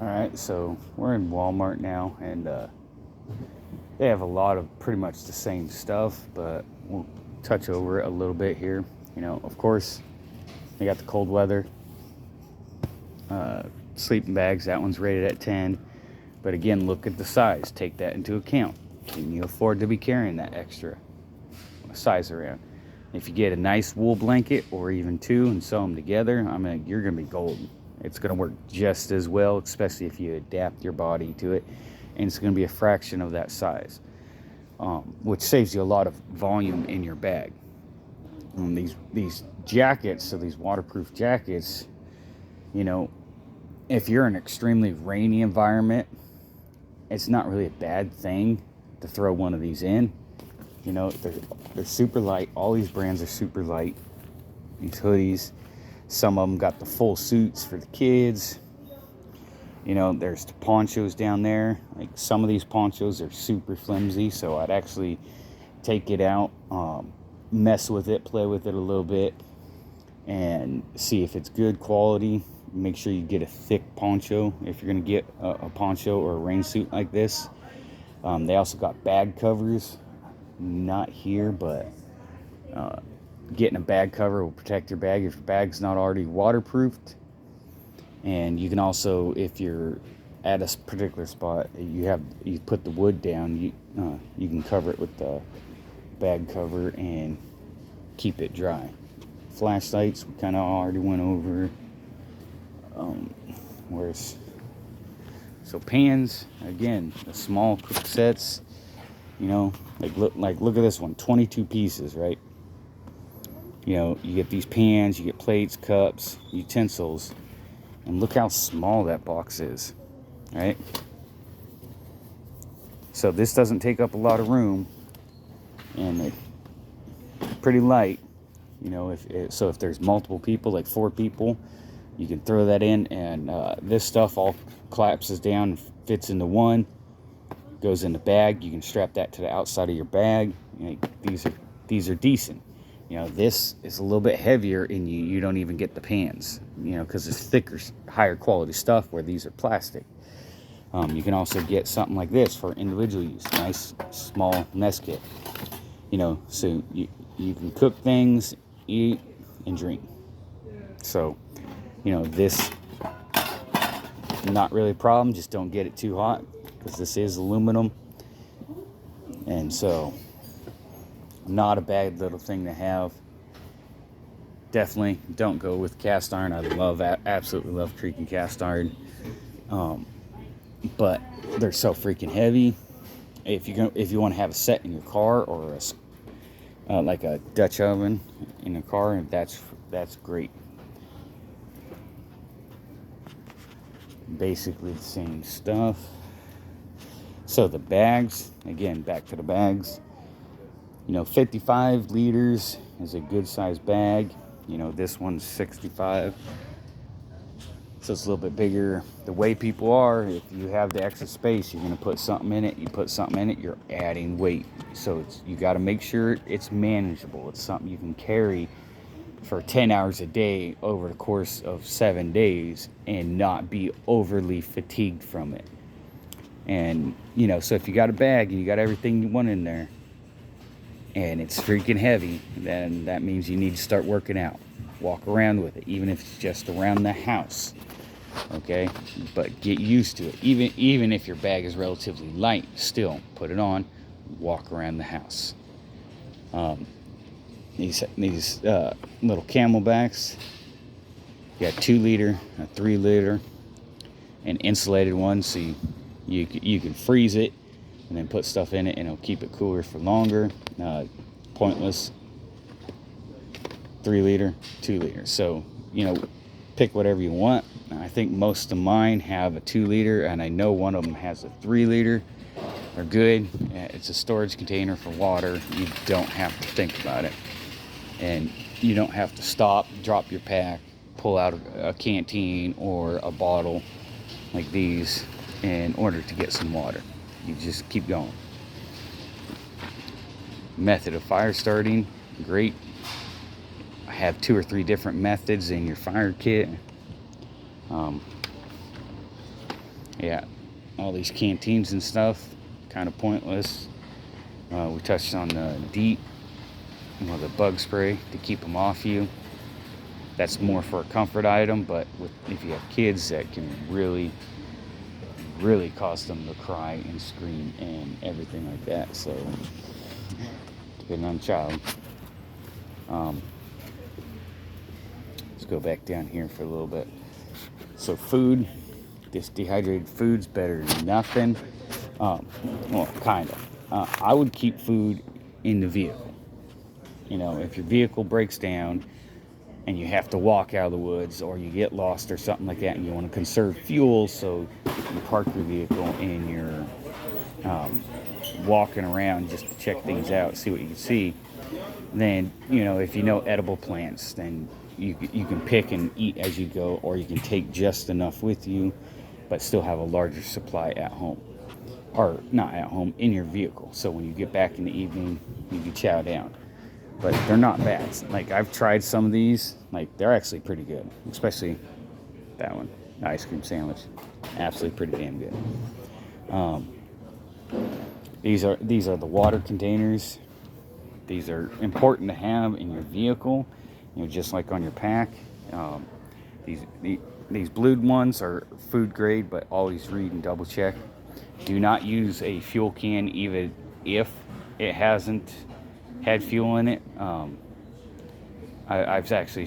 All right, so we're in Walmart now, and they have a lot of pretty much the same stuff, but we'll touch over it a little bit here. Of course, they got the cold weather sleeping bags. That one's rated at 10. But again, look at the size. Take that into account. Can you afford to be carrying that extra size around? If you get a nice wool blanket or even two and sew them together, you're going to be golden. It's going to work just as well, especially if you adapt your body to it. And it's going to be a fraction of that size, which saves you a lot of volume in your bag. And these jackets, so these waterproof jackets, if you're in an extremely rainy environment, it's not really a bad thing to throw one of these in. They're super light. All these brands are super light. These hoodies, some of them got the full suits for the kids. There's the ponchos down there. Like, some of these ponchos are super flimsy, so I'd actually take it out, mess with it, play with it a little bit, and see if it's good quality. Make sure you get a thick poncho if you're going to get a poncho or a rain suit like this. They also got bag covers. Not here, but getting a bag cover will protect your bag if your bag's not already waterproofed. And you can also, if you're at a particular spot, you put the wood down, you can cover it with the bag cover and keep it dry. Flashlights, we kind of already went over. So pans, again, the small cook sets. Look at this one, 22 pieces, right? You get these pans, you get plates, cups, utensils, and look how small that box is, right? So this doesn't take up a lot of room, and it's pretty light. If there's multiple people, like 4 people, you can throw that in, and this stuff all collapses down, fits into one. Goes in the bag. You can strap that to the outside of your bag. These are decent. This is a little bit heavier, and you don't even get the pans, because it's thicker, higher quality stuff, where these are plastic. You can also get something like this for individual use. Nice small mess kit. So you can cook things, eat, and drink. So this, not really a problem. Just don't get it too hot, because this is aluminum, and so not a bad little thing to have. Definitely don't go with cast iron. I absolutely love creaking cast iron, but they're so freaking heavy. If you want to have a set in your car, or like a Dutch oven in a car, that's great. Basically the same stuff. So the bags, again, back to the bags. 55 liters is a good size bag. This one's 65. So it's a little bit bigger. The way people are, if you have the extra space, you're going to put something in it. You put something in it, you're adding weight. So you got to make sure it's manageable. It's something you can carry for 10 hours a day over the course of 7 days and not be overly fatigued from it. And so if you got a bag and you got everything you want in there, and it's freaking heavy, then that means you need to start working out. Walk around with it, even if it's just around the house. Okay? But get used to it. Even if your bag is relatively light, still put it on, walk around the house. These little Camelbacks, you got 2 liter, a 3 liter, an insulated one, so you can freeze it and then put stuff in it, and it'll keep it cooler for longer. Pointless. 3 liter, 2 liter. So pick whatever you want. I think most of mine have a 2 liter, and I know one of them has a 3 liter. They're good. It's a storage container for water. You don't have to think about it, and you don't have to stop, drop your pack, pull out a canteen or a bottle like these in order to get some water. You just keep going. Method of fire starting, great. I have 2 or 3 different methods in your fire kit. Yeah, all these canteens and stuff, kind of pointless. We touched on the DEET, the bug spray to keep them off you. That's more for a comfort item, but if you have kids, that can really, really cause them to cry and scream and everything like that. So, depending on the child. Let's go back down here for a little bit. So food, this dehydrated food's better than nothing. Well, kind of. I would keep food in the vehicle. If your vehicle breaks down and you have to walk out of the woods, or you get lost or something like that, and you want to conserve fuel, so you park your vehicle and you're walking around just to check things out, see what you can see, then, if edible plants, then you can pick and eat as you go, or you can take just enough with you, but still have a larger supply at home. Or not at home, in your vehicle. So when you get back in the evening, you can chow down. But they're not bad. Like, I've tried some of these. Like, they're actually pretty good. Especially that one, the ice cream sandwich. Absolutely pretty damn good. These are the water containers. These are important to have in your vehicle, just like on your pack. These blued ones are food grade, but always read and double check. Do not use a fuel can even if it hasn't had fuel in it. I've actually